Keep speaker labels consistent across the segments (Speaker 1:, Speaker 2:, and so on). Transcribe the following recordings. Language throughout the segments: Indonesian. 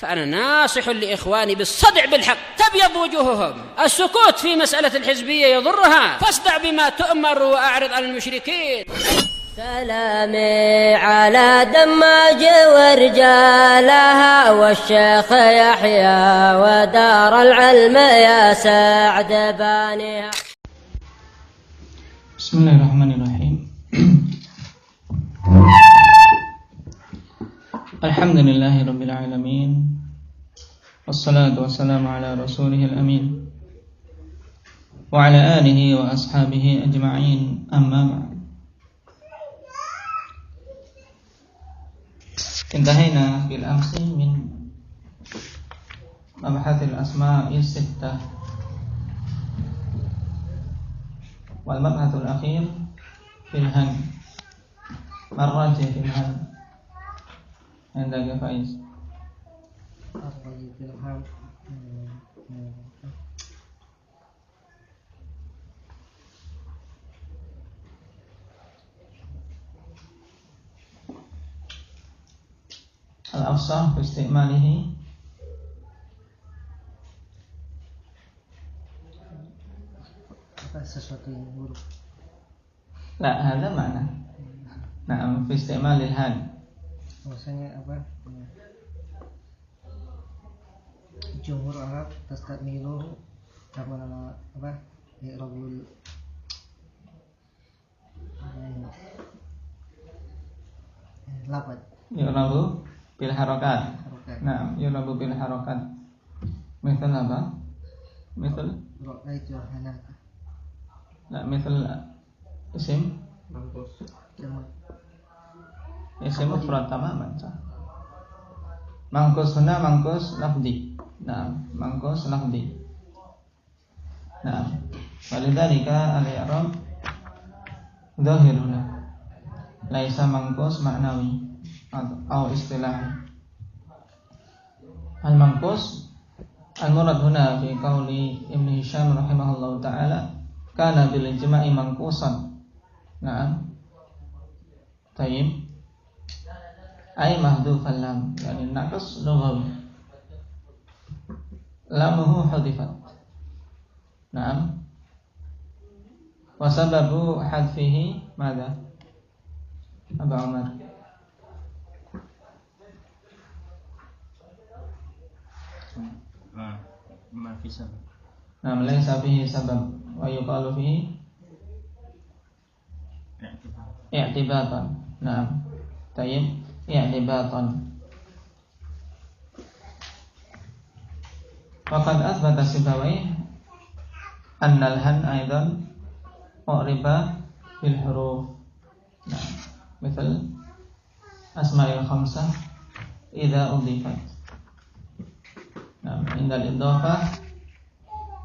Speaker 1: فأنا ناصح لإخواني بالصدع بالحق، تبيض وجوههم. السكوت في مسألة الحزبية يضرها، فاصدع بما تؤمر وأعرض عن المشركين.
Speaker 2: سلامي على دماج ورجالها والشيخ يحيى ودار العلم يا سعد بانيها.
Speaker 3: بسم الله الرحمن الرحيم. الحمد لله رب العالمين والصلاة والسلام على رسوله الأمين وعلى آله وأصحابه أجمعين، أما بعد. انتهينا بالأمس من مبحث الأسماء الستة، والمبحث الأخير في الهن. مرات في الهن عندك فايز. الأفصح في استعماله
Speaker 4: sesuatu yang buruk.
Speaker 3: لا هذا معنى. نعم في استعمال الهان.
Speaker 4: Maksudnya apa? Jumhur Arab tastamilu sama apa? I'rabul lafaz.
Speaker 3: Yu'rabu bil harakat. Nah, yu'rabu bil harakat. Misal apa? Misal
Speaker 4: ra'aitu hanaka.
Speaker 3: لا مثل اسم اسم مفرد تماما صح. منقوص هنا منقوص لفظي. نعم منقوص لفظي. نعم ولذلك الإعراب ظاهر هنا ليس منقوص معنوي أو اصطلاحي. المنقوص المراد هنا في قول ابن هشام رحمه الله تعالى kana bil ijma'i manqusan. Naam. Tayyib. Ay mahdhufan lam, yani naqas lughawi. Lamuhu hudifat. Naam. Wa sababu hadfihi madza? Abu Umar.
Speaker 5: Ma fi sabab.
Speaker 3: Naam, laysa fihi sabab. Wa yuqalu fihi i'tibatan. Naam. Tayyib, i'tibatan. Faqad athbata Sibawi anna al-han aidan mu'riba bil huruf. Nah, misal asma'il khamsah idza udhifat. Nah, indal idhafah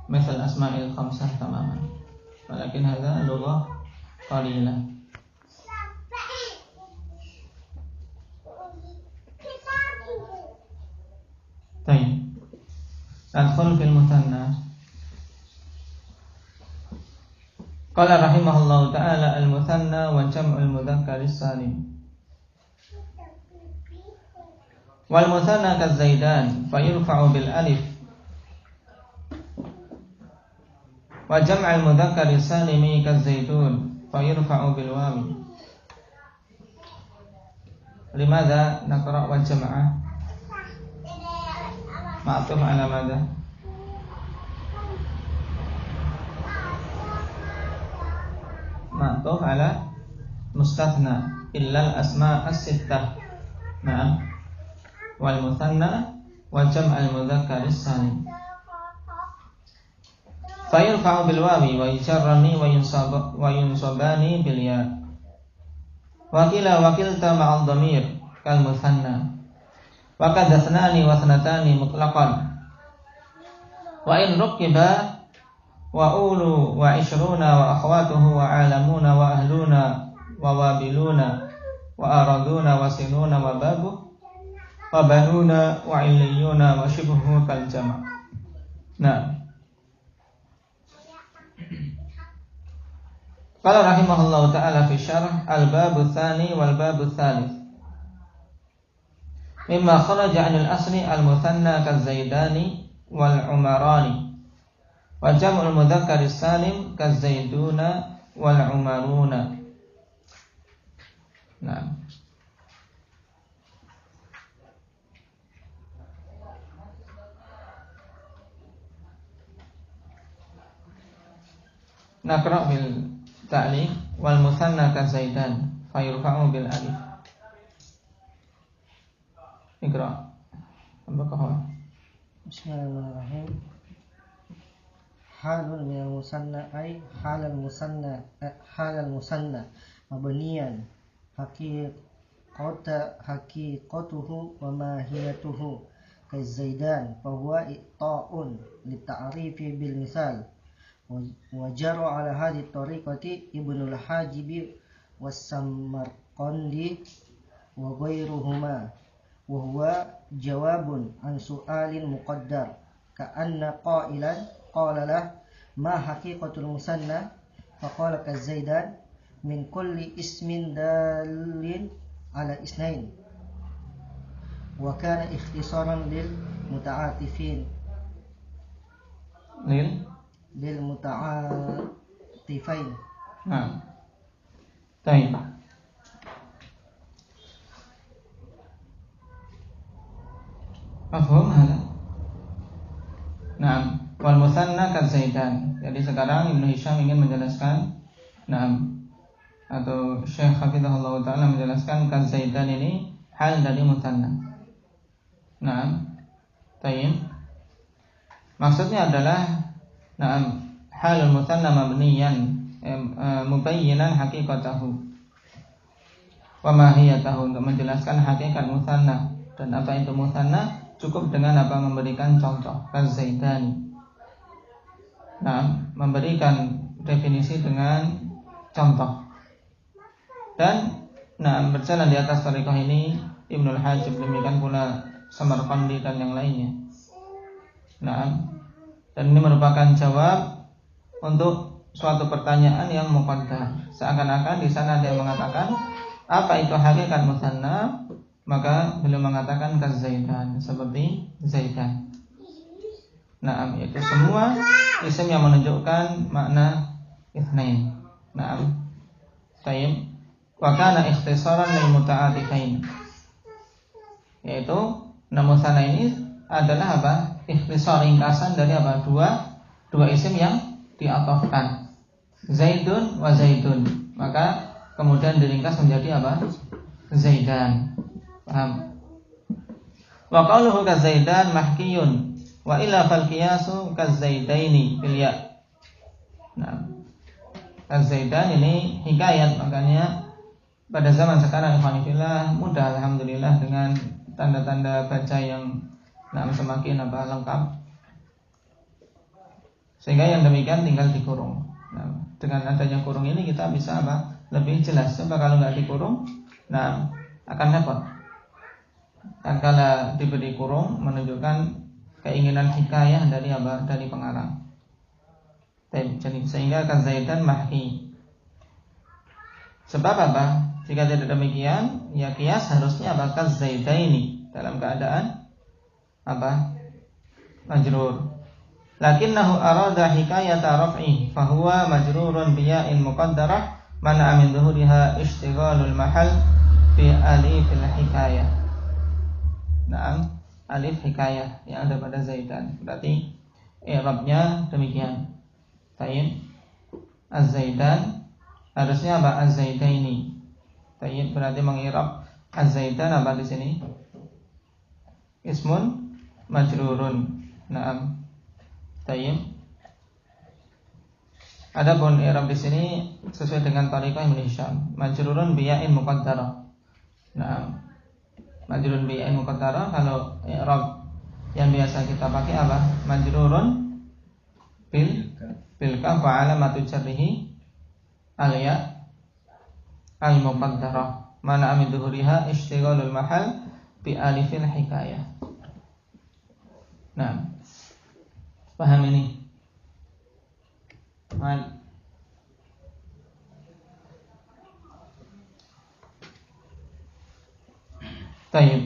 Speaker 3: مثل أسماء الخمسة تماما، ولكن هذا لغة قليلة. طيب ندخل في المثنى. قال رحمه الله تعالى المثنى وجمع المذكر السالم. والمثنى كالزيدان فيرفع بالألف، وجمع المذكر السالم كالزيتون فيرفع بالواو. لماذا نقرأ وجمع؟ معطوف على ماذا؟ معطوف على مستثنى إلا الأسماء الستة. نعم. والمثنى وجمع المذكر السالم fayurfa'u bil wawi wa yujarrani wa yunsabani bil ya. Wakilta ma'al dhamir kal muthanna. Wa kad thnani wa thnatani mutlaqan. Wa in rukiba wa ulu wa ishruna wa akhwatuhu wa alamuna wa ahluna wa wabiluna wa araduna wa sinuna wa babu wa banuna wa illiyuna wa shibhu kal jama'. Nah, qala rahimahullahu ta'ala fi syarh al-babu tsani wal babu tsalits. mimma kharaja 'anil asli al-mutsanna kaz-zaidani wal umarani wa jam'ul mudzakkar salim kaz-zaiduna wal umaruna. Nah, naqra bil ta'liq wal musanna kaz-zaidan fayurfa'u bil alif. Iqra. Ambaqah.
Speaker 4: Bismillahirrahmanirrahim. Halun minal musanna ay halal musanna mabniyan haqiqatuhu wa mahiyatuhu kaz-zaidan fa huwa ta'un li ta'rifi bil misal wa jara ala hadhihi tariqati Ibnul Hajibi was-Samarqandi wa ghairuhuma wa huwa jawabun an su'alin muqaddar ka'anna qailan qala lah ma haqiqatul musanna faqala kaz-zaidan min kulli ismin dalin ala isnain wa kana ikhtisaran lil muta'atifin lil muta'atifain.
Speaker 3: Nah, baik. Mafhum hal? Nah, wal musanna kaz-zaidan. Jadi sekarang Ibnu Hisham ingin menjelaskan, nah, atau Syekh Hafizahullah Ta'ala menjelaskan kaz-zaidan ini hal dari musanna. Nah, tayyib. Maksudnya adalah, nah, halul musanna mabniyan mubayyinan haqiqatahu wa mahiyatahu, untuk menjelaskan hakikat musanna dan apa itu musanna. Cukup dengan apa? Memberikan contoh kaz-zaidani. Nah, memberikan definisi dengan contoh. Dan nah, berjalan di atas thariqah ini Ibnul Hajib, demikian pula Samarqandi dan yang lainnya. Nah, dan ini merupakan jawab untuk suatu pertanyaan yang muqaddar. Seakan-akan di sana ada yang mengatakan apa itu hakikat musanna, maka beliau mengatakan kaz-zaidan, seperti zaidan. Nah, yaitu semua isim yang menunjukkan makna itsnain. Nah, tayyib. Wa kana ikhtisaran lil muta'atifain. Yaitu musanna ini adalah apa? Ikhtisar, ringkasan dari apa? Dua isim yang diatofkan. Zaidun wa zaidun. Maka kemudian diringkas menjadi apa? Zaidan. Paham? Wa qauluhu kaz-zaidan mahkiyun wa illa fal qiyasu kaz-zaidaini bil ya. Nah, kaz-zaidan ini hikayat, makanya pada zaman sekarang alhamdulillah mudah, alhamdulillah, dengan tanda-tanda baca yang semakin lengkap, sehingga yang demikian tinggal dikurung. Nah, dengan adanya kurung ini kita bisa lebih jelas. Sebab kalau nggak dikurung, akan repot. Dan kalau diberi kurung menunjukkan keinginan hikayah dari dari pengarang. Jadi sehingga kaz-zaidan mahki. Sebab apa? Jika tidak demikian, ya qiyas harusnya kaz-zaidaini dalam keadaan majrur. Lakinnahu arada hikayata raf'i fahuwa majrurun biya'in muqaddarah mana min dhuhuriha ishtighalul mahal fi alifil hikayah. Naam, alif hikayah yang ada pada zaidan. Berarti i'rabnya demikian. Tayyib. Az-zaidan harusnya Az-zaidaini. Tayyib, berarti mengi'rab az-zaidan di sini? Ismun majrurun. Naam. Tayyib. Adapun i'rab di sini sesuai dengan thariqah Ibnu Hisham, majrurun biya'in muqaddarah. Naam. Majrurun biya'in muqaddarah, kalau i'rab yang biasa kita pakai majrurun bil kaf wa alamatu jarrihi al-ya al-muqaddarah mana min dhuhuriha ishtighalul mahal bi alifil hikayah. Nah, paham ini? Tayyib.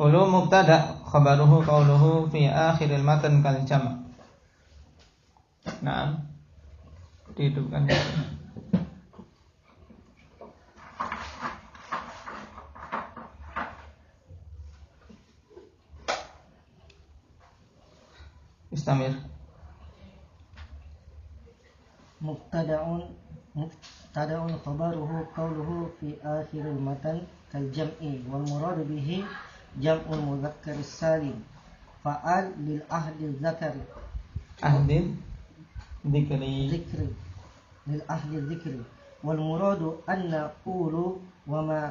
Speaker 3: Ulu mubtada khabaruhu qauluhu fi akhiril matan kal jam'. Nah, dihidupkan. Istamir.
Speaker 4: Mubtada'un khabaruhu qawluhu fi akhiril matan kal jam'i wal muradu bihi jam'ul mudzakkar salim fa'al lil ahdi dzakari dzikri lil ahdi dzikri wal muradu anna ulu wa ma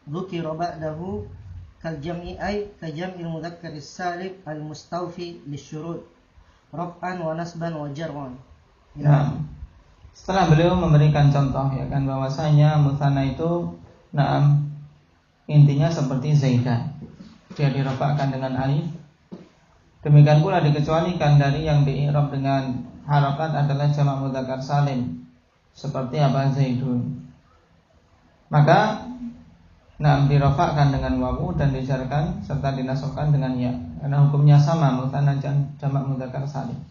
Speaker 4: dzukira ba'dahu kal jam'i ay ka jam'il mudzakkar salim al mustawfi lisyurut raf'an wa nasban wa jar'an.
Speaker 3: Nah, setelah beliau memberikan contoh ya kan bahwasanya mutsanna itu intinya seperti zaidan, dia dirafa'kan dengan alif. Demikian pula dikecualikan dari yang di-i'rab dengan harakat adalah jamak mudzakkar salim seperti apa zaidun. Maka dirafa'kan dengan wawu dan dijarkan serta dinasabkan dengan ya karena hukumnya sama mutsanna jamak mudzakkar salim.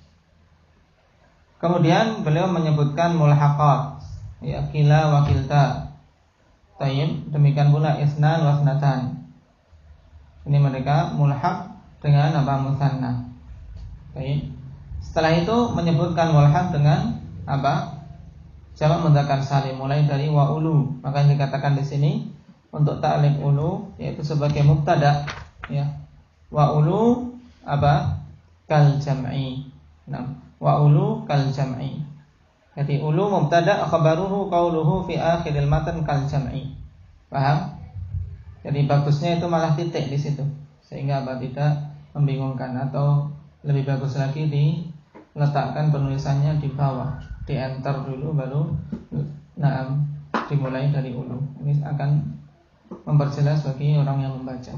Speaker 3: Kemudian beliau menyebutkan mulhaqat, ya kila wa kilta. Tayyib, demikian pula isnan wa isnatan. Ini mereka mulhaq dengan apa mutsanna. Tayyib. Setelah itu menyebutkan mulhaq dengan apa? Jamak mudzakkar salim mulai dari wa ulu. Maka yang dikatakan di sini untuk ta'lif ulu yaitu sebagai mubtada, ya. Wa ulu apa? Kal jam'i. Nah, wa ulu kal jam'i. Jadi ulu mubtada khabaruhu qauluhu fi akhiril matan kal jam'i. Paham? Jadi bagusnya itu malah titik di situ sehingga apa tidak membingungkan, atau lebih bagus lagi diletakkan penulisannya di bawah, di enter dulu baru dimulai dari ulu. Ini akan memperjelas bagi orang yang membaca.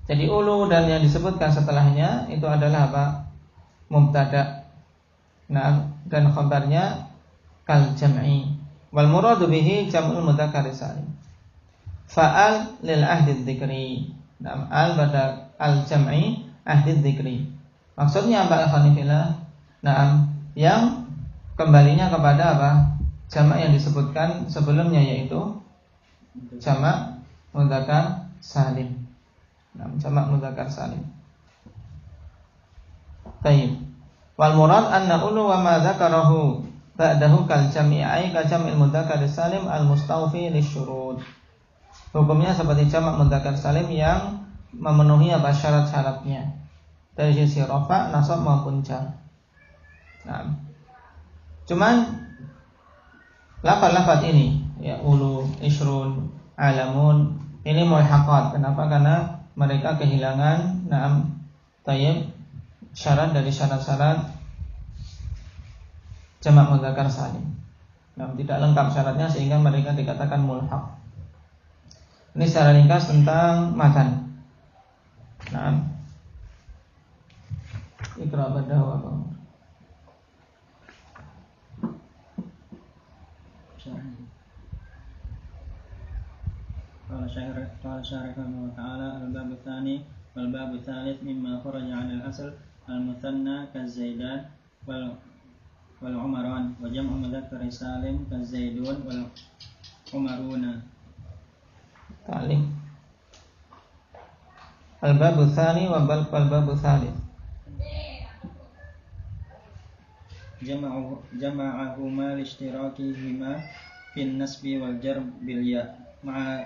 Speaker 3: Jadi ulu dan yang disebutkan setelahnya itu adalah apa? Mubtada. Dan khabarnya kal jam'i. Wal muradu bihi jam'ul mudzakkar salim. Fa'al lil ahdi dzikri. Al pada al jam'i ahdi dzikri. Maksudnya apa ikhwan fillah? Yang kembalinya kepada apa? Jamak yang disebutkan sebelumnya yaitu jamak mudzakkar salim. Jamak mudzakkar salim. Baik. Wal murad anna ulu wa ma dzakarahu ba'dahu kal jam'i ay ka jam'il mudzakkar salim al mustawfi lisyurut. Hukumnya seperti jamak mudzakkar salim yang memenuhi apa syarat-syaratnya dari sisi rafa, nasab maupun jar. Nah, cuman lafaz-lafaz ini ya ulu, isrun, alamun ini mulhaqat. Kenapa? Karena mereka kehilangan tayyib syarat dari syarat-syarat jamak mudzakkar salim. Tidak lengkap syaratnya sehingga mereka dikatakan mulhaq. Ini secara ringkas tentang matan. Iqra badahu apa?
Speaker 5: Qala syarih ta'ala al-bab tsani wal bab tsalits mimma kharaja 'an al-asl al-mutsanna kaz-zaidan wal umaran wa jam'u mudzakkar salim kaz-zaidun wal umaruna.
Speaker 3: Ta'lim. Al-bab tsani wa bab tsalits.
Speaker 5: Jama'ahuma li-ishtirakihima fin nasbi wal jar bil ya ma'a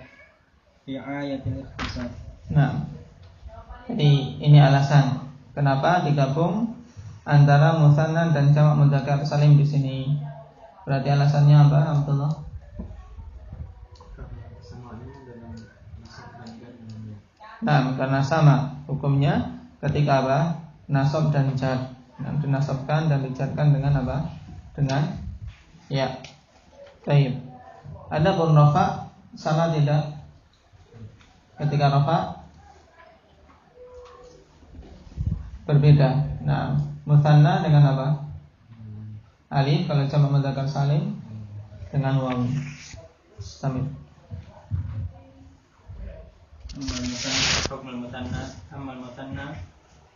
Speaker 5: ri'ayatil ikhtisar.
Speaker 3: Nah, jadi ini alasan kenapa digabung antara mutsanna dan jamak mudzakkar salim di sini. Berarti alasannya apa, Abdullah? Nah, karena sama hukumnya ketika apa? Nasab dan jar. Dinasabkan dan dijarkan dengan apa? Dengan ya. Baik. Ada pun rafa sama tidak? Ketika rafa berbeda. Nah, mutsanna dengan apa? Alif kalau jamak mudzakkar salim dengan waw. Samit.
Speaker 5: حكم المثنى أما المثنى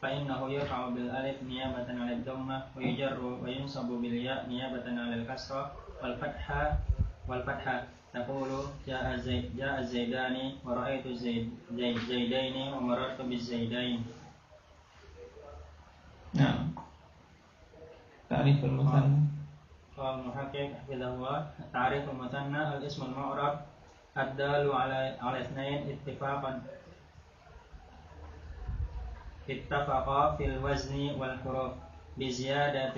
Speaker 5: فإنه يرفع بالألف نيابة عن الضمة ويجر وينصب بالياء نيابة عن الكسرة والفتحة تقول جاء الزيدان ورأيت الزيدين ومررت بالزيدين.
Speaker 3: نعم. تعريف المثنى.
Speaker 5: قال المحقق حفظه الله: تعريف المثنى الاسم المعرب الدال على اثنين اتفقا في الوزن والحروف بزيادة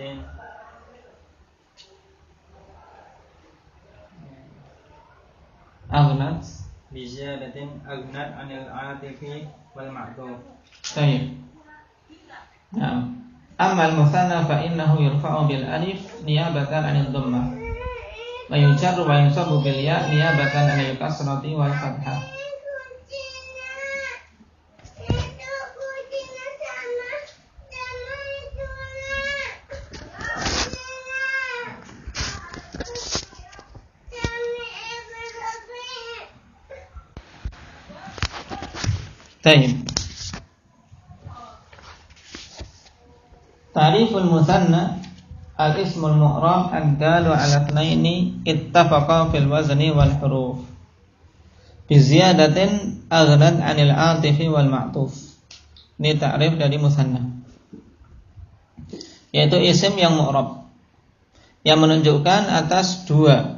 Speaker 3: أغنت
Speaker 5: عن العاطف والمعطوف.
Speaker 3: طيب. نعم. أما المثنى فإنه يرفع بالألف نيابة عن الضمة ويجر وينصب بالياء نيابة عن الكسرة والفتحة. طيب. Ta'riful musanna al-ismul mu'rab ad-dalu 'ala itsnaini ittafaqa fil wazni wal huruf bi ziyadatin aghnat 'anil 'atifi wal ma'tuf. Ini ta'rif dari musanna, yaitu isim yang mu'rab yang menunjukkan atas dua.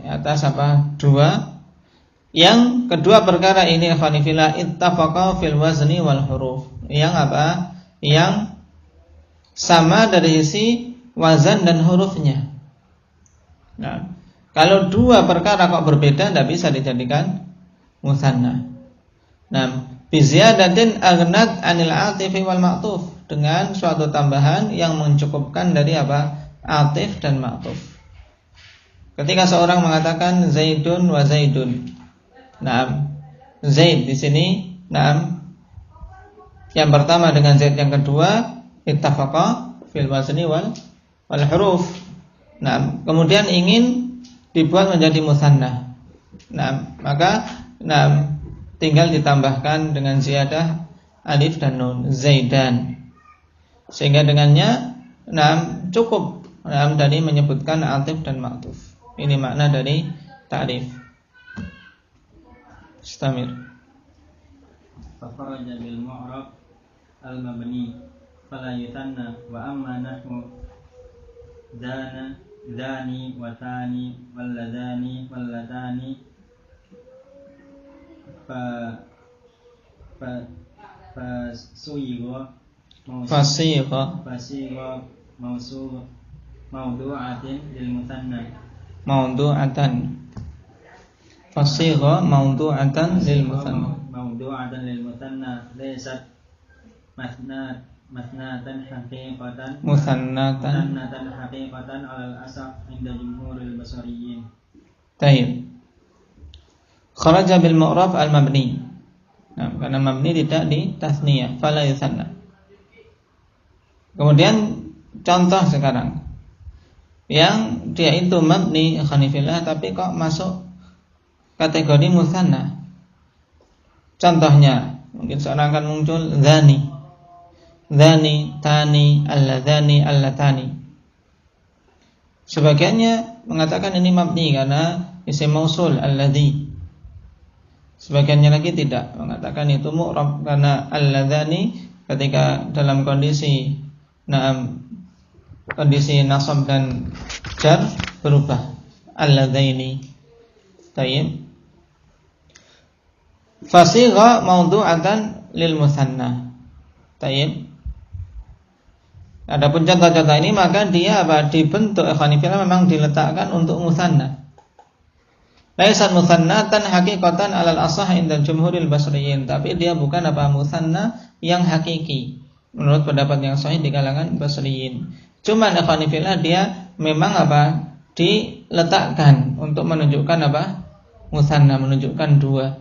Speaker 3: Atas apa? Dua. Yang kedua perkara ini khanifillah ittafaqa fil wazni wal huruf. Yang apa? Yang sama dari sisi wazan dan hurufnya. Nah, kalau dua perkara kok berbeda, tidak bisa dijadikan musanna. Nah, bi ziyadatin aghnat 'anil 'atifi wal ma'tuf, dengan suatu tambahan yang mencukupkan dari apa? Atif dan ma'tuf. Ketika seorang mengatakan Zaidun wa Zaidun. Nah, Zaid di sini, yang pertama dengan Zaid yang kedua ittafaqa fil wazni wal huruf. Nah, kemudian ingin dibuat menjadi musanna. Nah, maka tinggal ditambahkan dengan ziyadah alif dan nun, Zaidan. Sehingga dengannya cukup dari menyebutkan atif dan ma'tuf. Ini makna dari ta'rif. Istamir.
Speaker 5: Fakharaja bil mu'rab al-mabni fala yutanna wa amma nahwu dani wa tani walladani wallatani fasigha mawdu'atin lil mutanna fasigha mawdu'atan lil mutanna laysat musannatan haqiqatan alal asaf inda jumhuril basariyin.
Speaker 3: Baik. Kharaja bil mu'rab al mabni. Nah, karena mabni tidak di tasniyah, fala yusanna. Kemudian contoh sekarang yang dia itu mabni khanifillah tapi kok masuk kategori musanna. Contohnya mungkin seorang akan muncul dzani, tani, alladhani, allatani. Sebagiannya mengatakan ini mabni karena isim mausul alladhi. Sebagiannya lagi tidak, mengatakan itu mu'rab karena alladhani ketika dalam kondisi nasab dan jar berubah alladhaini. Tayyib. Fasigha mawdu'atan lil musanna. Tayyib. Adapun contoh-contoh ini maka dia dibentuk khanifillah memang diletakkan untuk musanna. Laisat musannatan haqiqatan alal asah inda jumhuril basriyin, tapi dia bukan musanna yang hakiki menurut pendapat yang sahih di kalangan basriyin. Cuma khanifillah dia memang diletakkan untuk menunjukkan musanna, menunjukkan dua.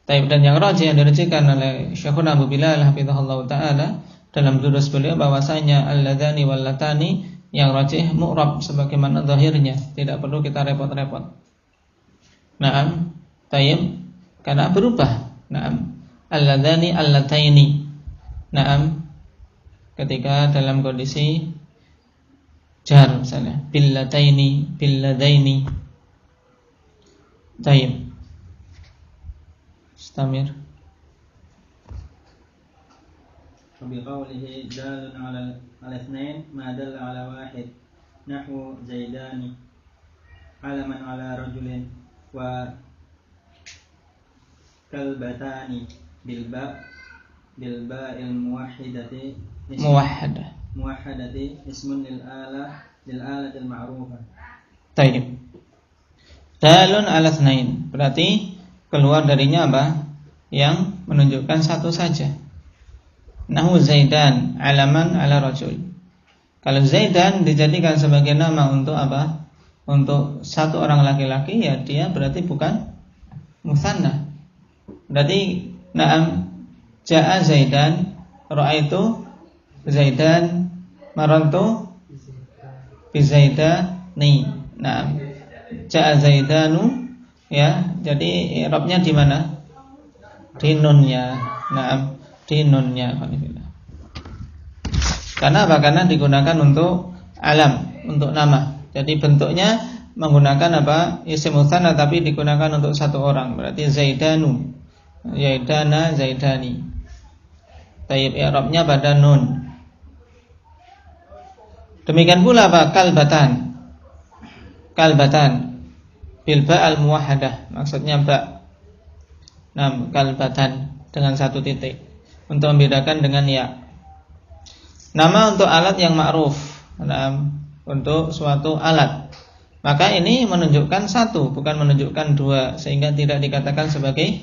Speaker 3: Taib, dan yang rajih yang direcikan oleh Syekhuna Abu Bilal hafizahullah ta'ala dalam jurus beliau bahwasanya alladhani wallatani yang rajih mu'rab sebagaimana zahirnya, tidak perlu kita repot-repot. Naam, taib. karena berubah. Naam, alladzani allataini. Naam, ketika dalam kondisi jar misalnya billataini billadaini. Tayyib. Istamir.
Speaker 5: وبقوله دال على الاثنين ما دل على واحد نحو زيدان علما على رجل وكلبتان بالباء الموحدة موحدة اسم للآلة المعروفة.
Speaker 3: Tayyib. Dalun ala tsnain, berarti keluar darinya apa? Yang menunjukkan satu saja. Nahu Zaidan alaman ala rajul. Kalau Zaidan dijadikan sebagai nama untuk apa? Untuk satu orang laki-laki, ya dia berarti bukan musanna. Berarti na'am ja'a Zaidan, ra'aitu Zaidan, marantu bi Zaidani. Na'am ja'a Zaidanu, ya. Jadi i'rabnya di mana? Di nunnya. Na'am, di nunnya. Karena apa? Karena digunakan untuk alam, untuk nama. Jadi bentuknya menggunakan apa? Isim mutsanna tapi digunakan untuk satu orang. Berarti Zaidanu, Zaidana, Zaidani. Tayyib, i'rabnya pada nun. Demikian pula apa? Kalbatan. Kalbatan bil ba al muwahhadah, maksudnya ba. Nah, kalbatan dengan satu titik untuk membedakan dengan ya. Nama untuk alat yang ma'ruf. Nah, untuk suatu alat. Maka ini menunjukkan satu, bukan menunjukkan dua, sehingga tidak dikatakan sebagai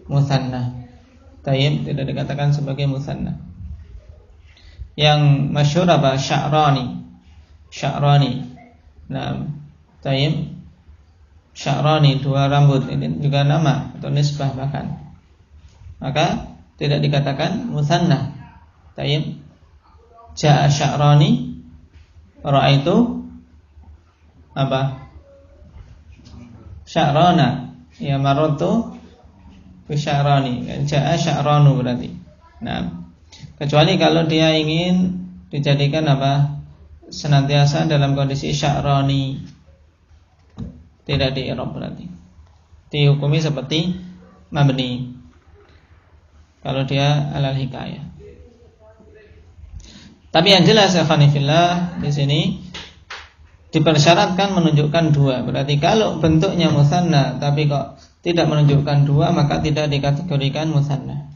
Speaker 3: mutsanna. Tayyib, tidak dikatakan sebagai mutsanna. Yang masyhur apa? Sya'rani. Sya'rani. Nah, tayyib. Sya'rani, dua rambut, ini juga nama atau nisbah bahkan. Maka tidak dikatakan mutsanna. Tayyib. Ja'a sya'rani, ra'aitu apa? Sya'rana. Ya, marartu bi sya'rani. Ja'a sya'ranu berarti. Nah, kecuali kalau dia ingin dijadikan apa? Senantiasa dalam kondisi sya'rani, tidak di i'rab berarti. Dihukumi seperti mabni. Kalau dia alal hikayah. Tapi yang jelas ya khanifillah, di sini dipersyaratkan menunjukkan dua. Berarti kalau bentuknya mutsanna tapi kok tidak menunjukkan dua, maka tidak dikategorikan mutsanna.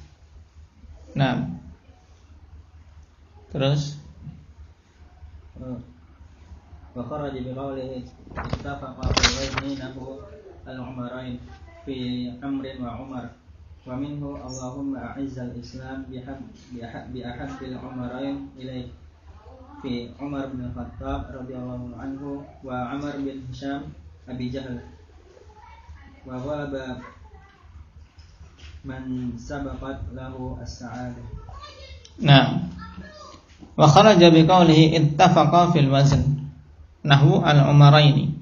Speaker 3: Nah, terus
Speaker 5: wa kharaja bi qawlihi ittafaqa fil wazni nahu al-umarain fi amrin wa umar wa minhu Allahumma a'izzal islam bi ahabbil umarain ilaik fi Umar bin Khattab radhiyallahu anhu wa Amr bin Hisham Abi Jahl wa ghaba man sabaqat lahu as-sa'adah.
Speaker 3: Nah, wa kharaja bi qawlihi ittafaqa fil wazn nahwu al-umaraini.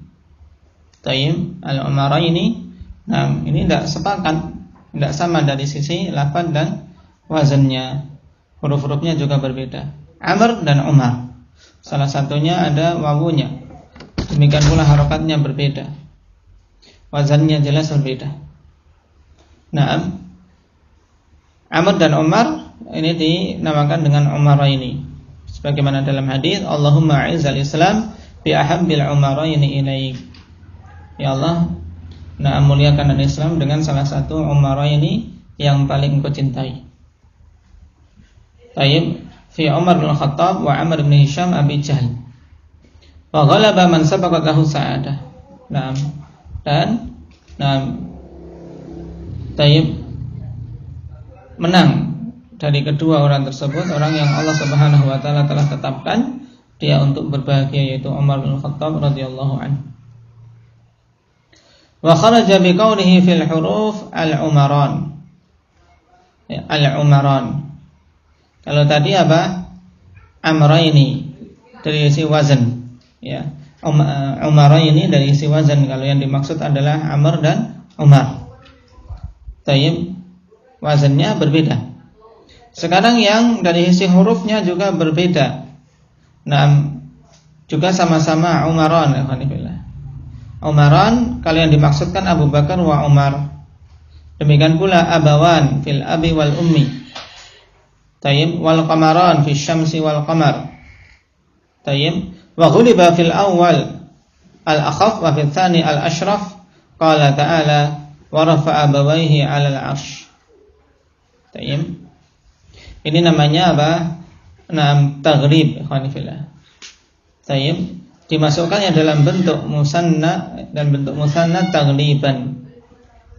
Speaker 3: Tayyib, al-umaraini. Nah, ini tidak sepakat, tidak sama dari sisi lafaz dan wazannya. Huruf-hurufnya juga berbeda. Amr dan Umar, salah satunya ada wawunya. Demikian pula harokatnya berbeda. Wazannya jelas berbeda. Nah, Amr dan Umar ini dinamakan dengan Umaraini. Sebagaimana dalam hadis, Allahumma a'izzal Islam bi ahabbil umaraini ilaik. Ya Allah, nah muliakan Islam dengan salah satu umaraini yang paling engkau cintai. Tayyib, fi Umar bin Khattab wa Amr bin Hisham Abi Jahl. Wa ghalaba man sabaqa lahu sa'adah. Naam. Dan tayyib, menang dari kedua orang tersebut, orang yang Allah Subhanahu wa taala telah tetapkan dia untuk berbahagia, yaitu Umar bin Khattab radhiyallahu anhu. Wa kharaja bi qawlihi fil huruf al-umaran. Ya, al-umaran. Kalau tadi apa? Amraini dari isi wazan, ya. Umaraini dari isi wazan. Kalau yang dimaksud adalah Amr dan Umar. Tayyib, wazannya berbeda. Sekarang yang dari sisi hurufnya juga berbeda. Nah, juga sama-sama Umaran, alhamdulillah. Umaran, kalau yang dimaksudkan Abu Bakar wa Umar. Demikian pula abawan fil abi wal ummi. Tayyib, wal qamaran fil syamsi wal qamar. Tayyib, wa ghuliba fil awwal al-akhaf wa fil thani al-ashraf. Qala ta'ala wa rafa'a abawaihi 'alal 'arsy. Tayyib. Ini namanya apa? Taghrib, ikhwanifillah. Tayyib, dimasukkannya dalam bentuk musanna dan bentuk musanna taghliban.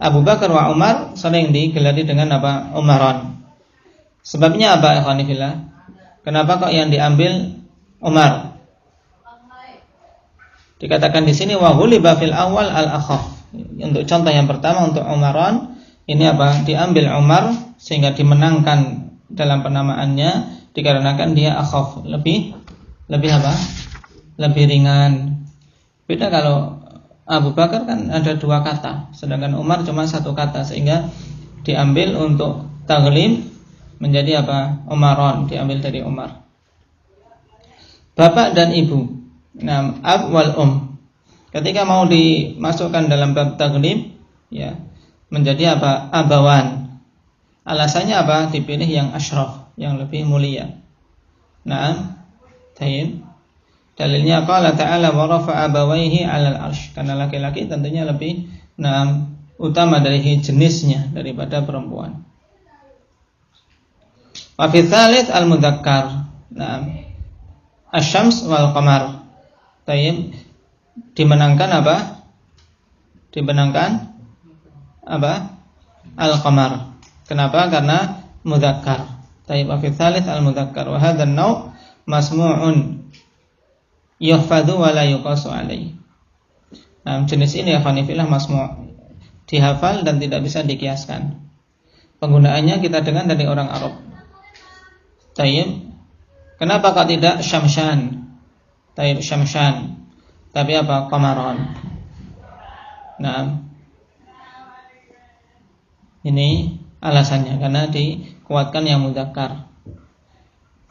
Speaker 3: Abu Bakar wa Umar sering digelari dengan apa? Umaran. Sebabnya apa, ikhwanifillah? Kenapa kok yang diambil Umar? Dikatakan di sini wa ghuliba fil awal al-akhaf. Untuk contoh yang pertama untuk Umaran, ini apa? Diambil Umar sehingga dimenangkan dalam penamaannya dikarenakan dia akhaf, lebih apa? Lebih ringan. Beda kalau Abu Bakar kan ada 2 kata, sedangkan Umar cuma 1 kata, sehingga diambil untuk taghlib menjadi apa? Umaran, diambil dari Umar. Bapak dan ibu. Nah, ab wal ketika mau dimasukkan dalam bab taghlib, ya, menjadi apa? Abawan. Alasannya apa? Dipilih yang asyraf, yang lebih mulia. Nah, tayyib. Dalilnya qala ta'ala wa rafa'a abawaihi 'alal 'arsy. Karena laki-laki tentunya lebih utama dari jenisnya daripada perempuan. Wa fi tsalits al-mudzakkar. Asy-syams wal qamar. Tayyib, dimenangkan apa? Dimenangkan apa? Al-qamar. Kenapa? Karena mudzakkar. Tayyib, wa fi tsalits al-mudzakkar wa hadzal naw' masmu'un yuhfadhu wa la yuqasu alaihi. Jenis ini ya khanifillah masmu', dihafal dan tidak bisa dikiaskan. Penggunaannya kita dengar dari orang Arab. Tayyib. Kenapa kok tidak syamshan? Tayyib, syamshan. Tapi apa? Qamaran. Nah, ini alasannya karena dikuatkan yang mudzakkar.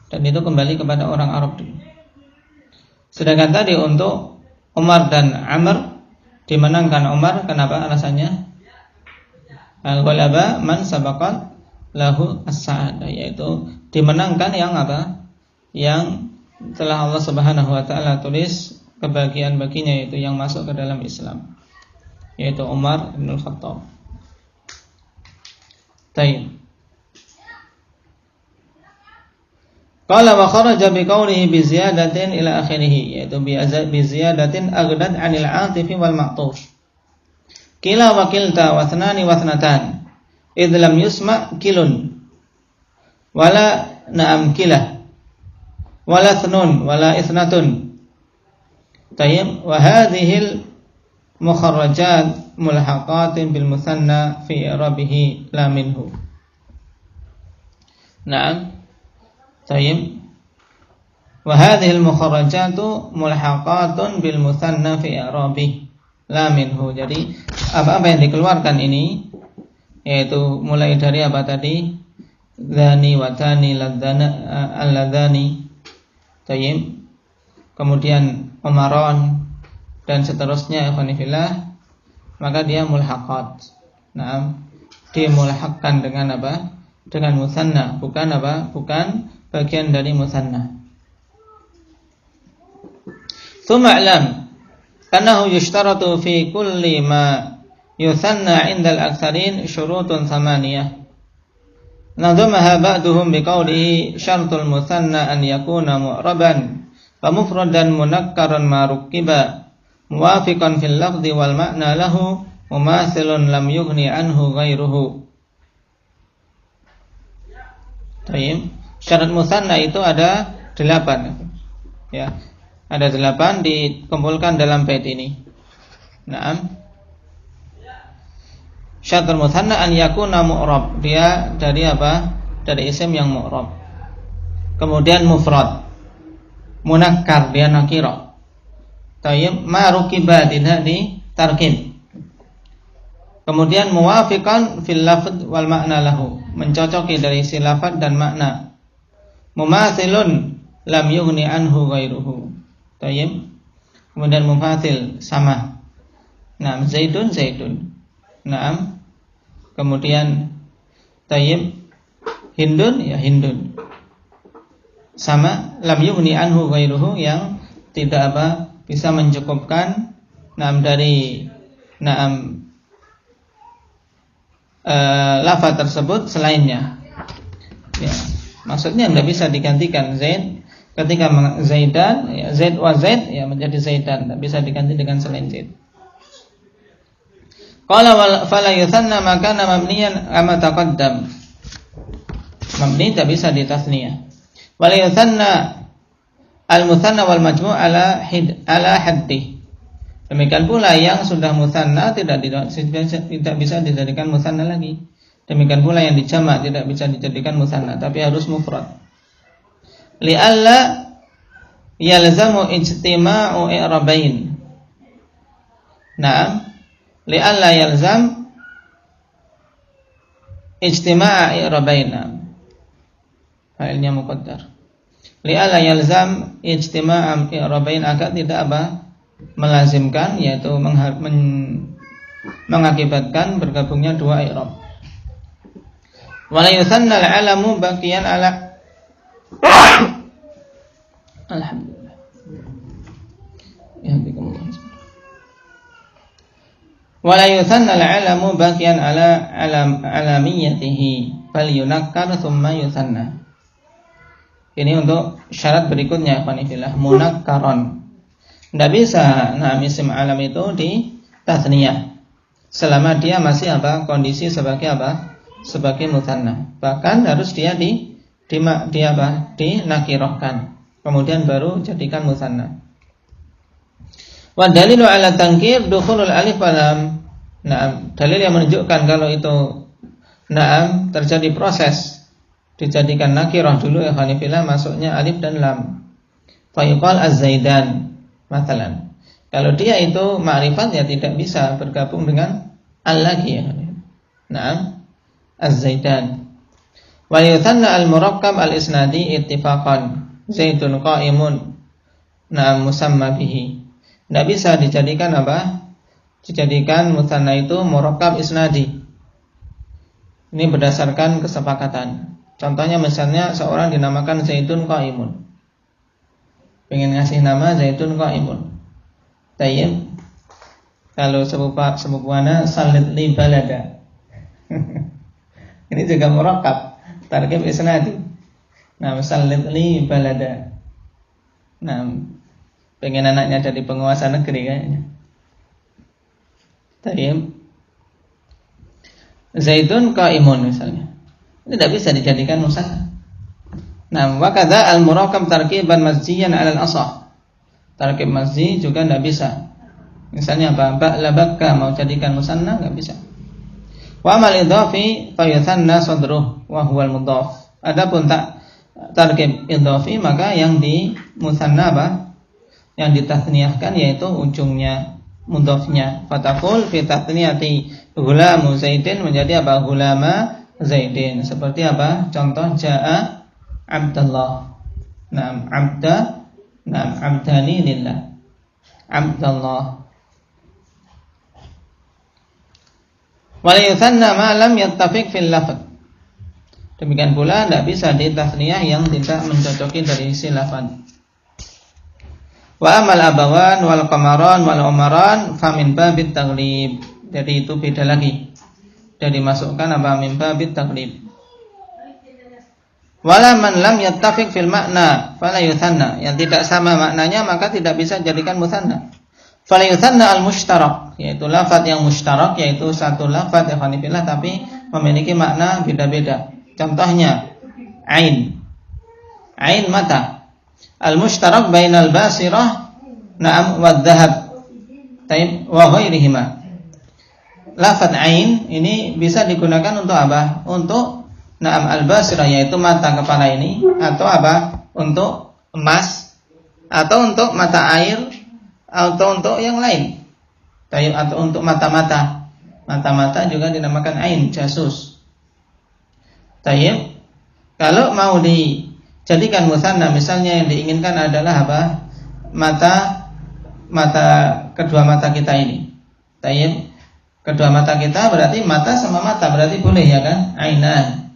Speaker 3: Dan itu kembali kepada orang Arab dulu. Sedangkan tadi untuk Umar dan Amr dimenangkan Umar, kenapa? Alasannya al-ghalaba man sabaqat lahu as-sa'adah, yaitu dimenangkan yang apa? Yang telah Allah Subhanahu wa taala tulis kebahagiaan baginya, yaitu yang masuk ke dalam Islam, yaitu Umar bin Khattab. Tayyib. Qala wa kharaja bi qawlihi bi ziyadatin ila akhirih, yaitu bi ziyadatin aghdad 'anil 'atifi wal ma'tuf. Kila wa kilta wa thnani wa thnatan idh lam yusma kilun wala na'am kilah wala thnun wala ithnatun. Tayyib, wa hadhil mukharrajat mulhaqatin bil musanna fi i'rabihi la minhu. Na'am. Tayyib. Wa hadhil mukharrajatu mulhaqatun bil musanna fi i'rabihi la minhu. Jadi apa-apa yang dikeluarkan ini, yaitu mulai dari apa tadi? Dzani wa tani ladzana alladzani. Tayyib. Kemudian Umaran dan seterusnya, ikhwanifillah, maka dia mulhaqat. Nah, dimulhaqkan dengan apa? Dengan musanna, bukan apa? Bukan bagian dari musanna. Tsumma alam annahu yushtaratu fi kulli ma yusanna 'inda al-aktsarin syurutun thamaniyah. Nadhamaha ba'duhum biqawlihi syartul musanna an yakuna mu'raban wa mufradan munakkaran ma rukiba muwafiqan fil lafzi wal ma'na lahu mumathilun lam yughni anhu ghairuhu. Tayyib. Syarat musanna itu ada 8. Ya. Ada 8 dikumpulkan dalam bait ini. Naam. Syarat musanna an yakuna mu'rab. Dia dari apa? Dari isim yang mu'rab. Kemudian mufrad. Munakkar, dia nakira. Tayyib, ma rukiba, tidak di tarkib. Kemudian muwafiqan fil lafz wal makna lahu, mencocoki dari si lafaz dan makna. Mumathilun lam yughni anhu ghairuhu. Tayyib. Kemudian mumathil sama. Naam, Zaidun Zaidun. Naam. Kemudian tayyib, Hindun ya Hindun. Sama, lam yughni anhu ghairuhu, yang tidak bisa mencukupkan naam dari naam lafaz tersebut selainnya. Ya, maksudnya tidak bisa digantikan Zaid ketika Zaidan, ya, Zaid wa Zaid ya menjadi Zaidan, tidak bisa diganti dengan selain Zaid. Qala fala yuthanna makana mabniyan kama taqaddam. Mabni tak bisa ditasniyah. Wala yuthanna al-muthanna wal majmu' ala haddi. Demikian pula yang sudah mutsanna tidak bisa dijadikan mutsanna lagi. Demikian pula yang dijamak tidak bisa dijadikan mutsanna, tapi harus mufrad. Li'alla yalzamu ijtima'u i'rabain. Naam, li'alla yalzam ijtima'a i'rabain. Failnya muqaddar. Li'alla yalzam ijtima'a i'rabain, agar tidak melazimkan, yaitu mengakibatkan bergabungnya dua i'rab. Wala yuthanna al-alamu baqiyan ala alhamdulillah. Wala yuthanna al-alamu baqiyan ala alamiyatihi bal yunakkar thumma yuthanna. Ini untuk syarat berikutnya, qanifillah, munakkaron. Tidak bisa isim alam itu di tasniyah selama dia masih kondisi sebagai sebagai mutsanna. Bahkan harus dia dinakirahkan, kemudian baru jadikan mutsanna. Wa dalilu ala tankir dukhulul alif wa lam. Dalil yang menunjukkan kalau itu terjadi proses dijadikan nakirah dulu, ya khanifillah, masuknya alif dan lam. Fa yuqal az-zaidan. Matalan, kalau dia itu ma'rifat, ya tidak bisa bergabung dengan al lagi, ya. Naam, az-zaidan. Wa yuthanna al-murakkab al-isnadi ittifaqan. Zaidun qa'imun. Naam, musamma bihi. Tidak bisa dijadikan Dijadikan mutsanna itu murakkab isnadi. Ini berdasarkan kesepakatan. Contohnya misalnya seorang dinamakan Zaidun qa'imun. Pengen ngasih nama Zaidun qa'imun. Tayyib. Kalau sepupuana salit li balada. Ini juga murakkab, tarkib isnadi. Nah, salit li balada. Nah, pengen anaknya jadi penguasa negeri kayaknya. Tayyib. Zaidun qa'imun misalnya. Ini tidak bisa dijadikan musanna. Nah, wa kadza al-murakkab tarkiban mazjiyan 'ala al-asah. Tarkib mazji juga tidak bisa. Misalnya la bakka mau jadikan musanna enggak bisa. Wa amal idhafi fa yuthanna sadruh wa huwa al-mudhaf. Adapun tarkib idhafi, maka yang di musanna yang ditasniyahkan yaitu ujungnya, mudhafnya. Fataqul fi tasniyati ghulamu Zaidin menjadi ghulama Zaidin. Seperti contoh jaa Abdullah. Naam, abdani lillah. Abdullah. Wala yuthanna ma lam yattafiq fil lafz. Demikian pula tidak bisa ditasniyah yang tidak mencocoki dari isi lafaz. Wa amal abawan wal qamaran wal umaran fa min babit taghlib. Jadi itu beda lagi. Jadi masukkan min babit taghlib. Wala man lam yattafiq fil makna fala yuthanna. Yang tidak sama maknanya maka tidak bisa jadikan mutsanna. Fala yuthanna al mushtarak, yaitu lafaz yang mushtarak, yaitu satu lafaz ya khanifillah tapi memiliki makna beda-beda. Contohnya ain mata. Al mushtarak bainal basirah na'am wad dhahab. Taib wa ghairihima. Lafaz ain ini bisa digunakan untuk apa? Untuk na'am al-basirah, yaitu mata kepala ini, atau untuk emas, atau untuk mata air, atau untuk yang lain. Atau untuk mata-mata. Mata-mata juga dinamakan ain, jasus. Tayyib. Kalau mau dijadikan musanna, misalnya yang diinginkan adalah apa? Mata kedua mata kita ini. Tayyib. Kedua mata kita berarti mata sama mata, berarti boleh ya kan? Ainan.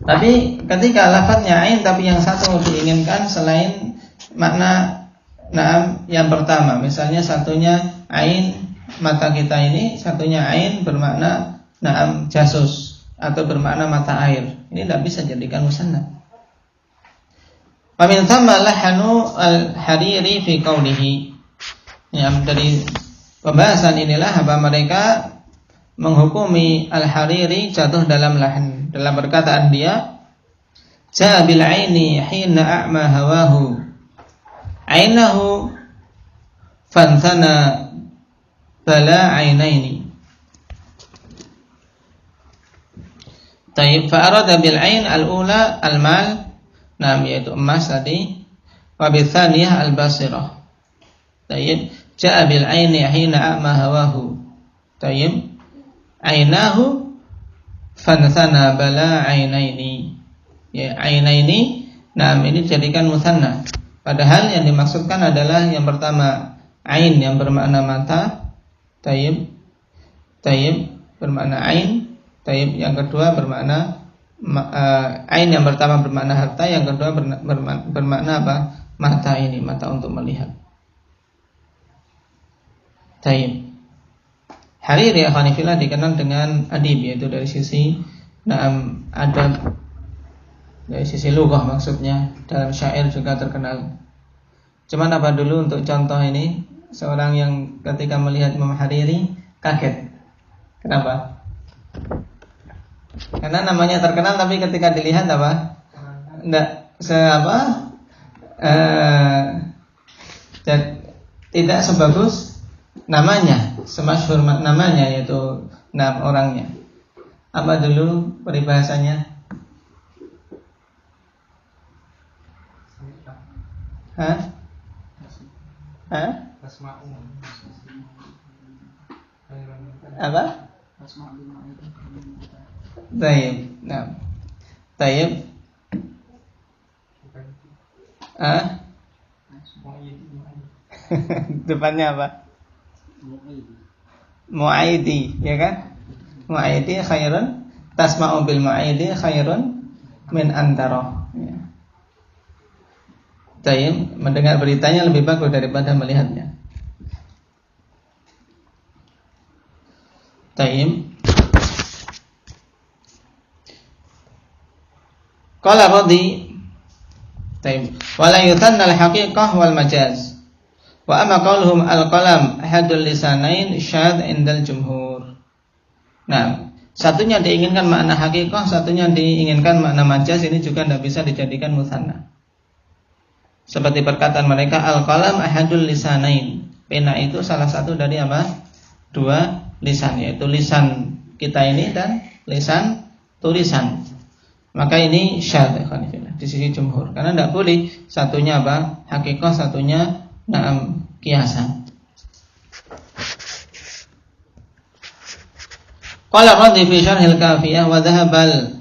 Speaker 3: Tapi ketika lafadznya ain tapi yang satu diinginkan selain makna yang pertama, misalnya satunya ain mata kita ini, satunya ain bermakna jasus atau bermakna mata air. Ini tidak bisa jadikan musanna. Wa min thamma lahanu al-hariri fi qawlihi. Ya, dari pembahasan inilah apa mereka menghukumi al-hariri jatuh dalam lahan, dalam perkataan dia, ja bil aini hina a'ma hawahu ainahu fanthana bala ainaini. Taib fa arada bil ain al-ula al-mal, yaitu emas tadi, wa bil thaniyah al-basirah. Taib ja'a bil aini hina a'ma hawahu. Taib ainahu fanthana bala ainaini. Ya, ainaini ini dijadikan musanna. Padahal yang dimaksudkan adalah yang pertama ain yang bermakna mata, tayyib bermakna ain, tayyib yang kedua bermakna ain yang pertama bermakna harta, yang kedua bermakna apa? Mata ini, mata untuk melihat. Tayyib. Hariri akhwanifillah dikenal dengan adib, yaitu dari sisi adab, dari sisi lughah maksudnya, dalam syair juga terkenal. Cuman apa dulu untuk contoh ini, seorang yang ketika melihat Imam Hariri kaget. Kenapa? Karena namanya terkenal tapi ketika dilihat apa? Tidak sebagus namanya, semasyhur namanya, yaitu orangnya. Apa dulu peribahasanya? Apa? Tayyib. Tayyib. Depannya apa? Mu'aidi, ya kan? Mu'aidi khairun, tasma'u bil mu'aidi khairun min antara. Ya. Tayyib, mendengar beritanya lebih bagus daripada melihatnya. Tayyib. Qala Radi, tayyib, wala yutanna al-haqiqah wal majaz. Wa amma qauluhum al-qalam ahadul lisanain syad indal jumhur. Nah, satunya diinginkan makna haqiqah, satunya diinginkan makna majaz, ini juga tidak bisa dijadikan musanna. Seperti perkataan mereka, al-qalam ahadul lisanain. Pena itu salah satu dari apa? Dua lisan, yaitu lisan kita ini dan lisan tulisan. Maka ini syadz di sisi jumhur, karena tidak boleh satunya apa? Hakikah, satunya kiasan. Qala Radi fi syarhil kafiyah wa dhahabal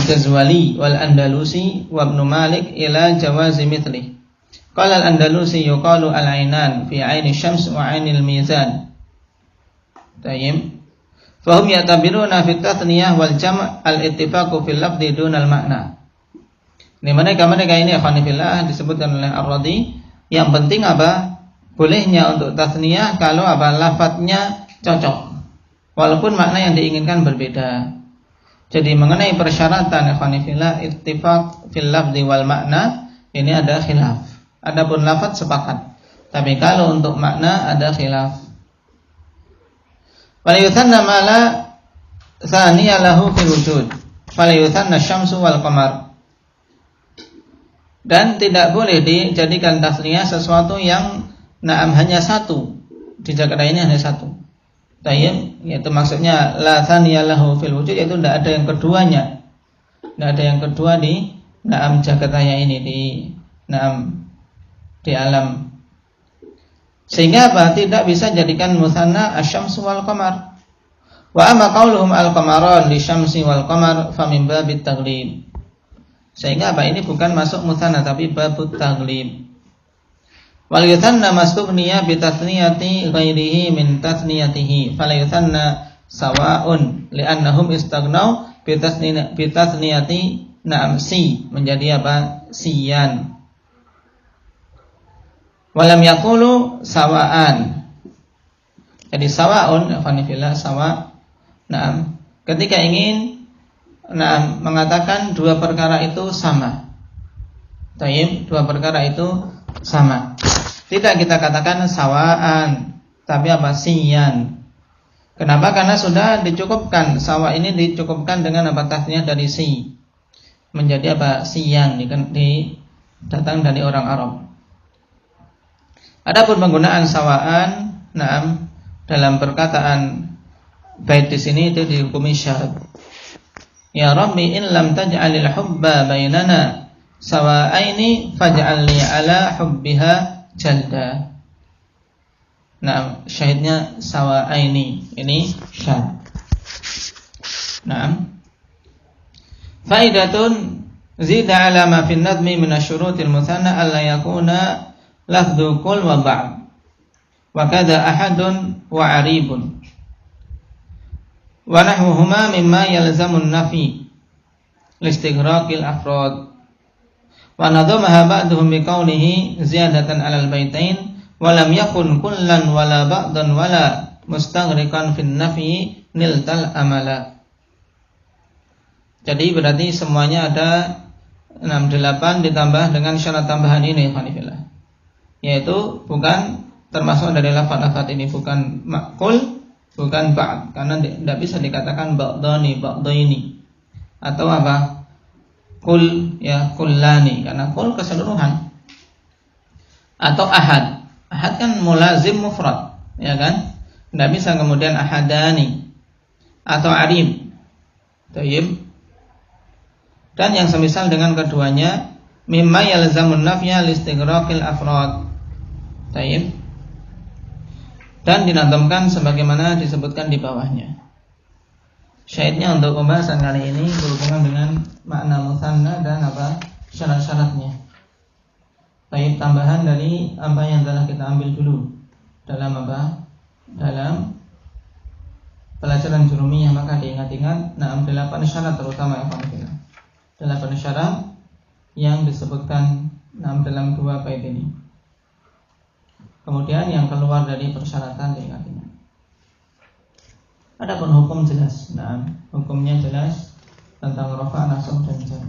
Speaker 3: Jazwali wal Andalusi wa Ibn Malik ila jawazi mithlih. Qala al-Andalusi yuqalu al-ainan fi aini syams wa ainil mizan. Tayyib. Fahum ya'tabiruna fi tatniyah wal jam' al-ittifaqu fil lafzi dunal makna. Ini mereka ini akhwanifillah disebutkan oleh Ar-Radi, yang penting apa? Bolehnya untuk tasniyah kalau apa? Lafadznya cocok, walaupun makna yang diinginkan berbeda. Jadi mengenai persyaratan akhwanifillah ittifaq fil lafzi wal makna, ini ada khilaf. Adapun lafaz sepakat, tapi kalau untuk makna ada khilaf. Wala yuthanna ma la thaniya lahu fil wujud. Wala yuthanna syamsu wal qamar. Dan tidak boleh dijadikan tasniyah sesuatu yang hanya satu. Di jagat ini hanya satu. Tayyib, yaitu maksudnya la thaniya lahu fil wujud, yaitu tidak ada yang keduanya. Tidak ada yang kedua di jagat raya ini, di alam. Sehingga apa? Tidak bisa jadikan musanna asy-syamsu wal qamar. Wa amma qauluhum al-qamaran li syamsi wal qamar fa min babit taghlib. Sehingga apa? Ini bukan masuk musanna tapi babut taghlib. Wal yuthanna mastughniya bi tathniyati ghairihi min tathniyatihi fala yuthanna sawa'un li'annahum istaghnau bi tathniyati na'am si menjadi apa? Siyan. Walam yaqulu sawa'an. Jadi sawa'un fanifillah sawa'. Na'am. Ketika ingin mengatakan dua perkara itu sama. Tayyib, dua perkara itu sama. Tidak kita katakan sawa'an, tapi apa? Siyan. Kenapa? Karena sudah dicukupkan. Sawa ini dicukupkan dengan apa? Tasniyah dari si. Menjadi apa? Siyan. Datang dari orang Arab. Adapun penggunaan sawa'an, na'am, dalam perkataan bait di sini itu dihukumi syarat. Ya Rabbi in lam taj'alil hubba bainana sawa'aini faj'alni ala hubbiha jalda. Nah, syahidnya sawa'aini. Ini syahid. Nah, faidatun zida ala ma fi an-nadmi min asy-syurutil mutsanna alla yakuna lafdhu kull wa ba'd wa kadza ahadun wa aribun wa nahwuhuma mimma yalzamu an-nafi listighraqil afrad wa nadhamaha ba'dhum biqawlihi ziyadatan 'alal baitain wa lam yakun kullan wala ba'dan wala mustaghriqan fin nafi niltal amala. Jadi berarti semuanya ada 68 ditambah dengan syarat tambahan ini khanifillah. Yaitu bukan termasuk dari lafaz-lafaz ini, bukan ma'kul, bukan ba'd, karena tidak bisa dikatakan ba'dani, ba'daini atau apa? Kul, ya kullani, karena kul keseluruhan. Atau ahad. Ahad kan mulazim mufrad, ya kan? Tidak bisa kemudian ahadani atau arib. Tayyib. Dan yang semisal dengan keduanya mimma yalzamun nafya listighraqil afrad. Tayyib. Dan dinadamkan sebagaimana disebutkan di bawahnya. Syahidnya untuk pembahasan kali ini berhubungan dengan makna musanna dan apa? Syarat-syaratnya. Tayyib, tambahan dari apa yang telah kita ambil dulu dalam apa? Dalam pelajaran jurumiyah, maka diingat-ingat 8 syarat terutama yang kita. 8 syarat yang disebutkan dalam 2 bait ini. Kemudian yang keluar dari persyaratan diingat-ingat. Adapun hukum jelas. Hukumnya jelas tentang rafa, nasab dan jar.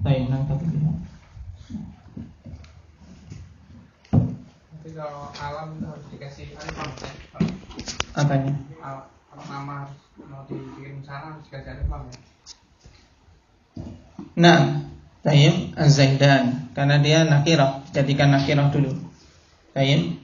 Speaker 3: Baik, nanti kita.
Speaker 6: Tapi kalau alam harus dikasih alif lam.
Speaker 3: Apanya?
Speaker 6: Nama harus mau dikirim sana harus dikasih alif lam ya.
Speaker 3: Nah, tayyib az-zaidan karena dia nakirah, jadikan nakirah dulu. Tayyib.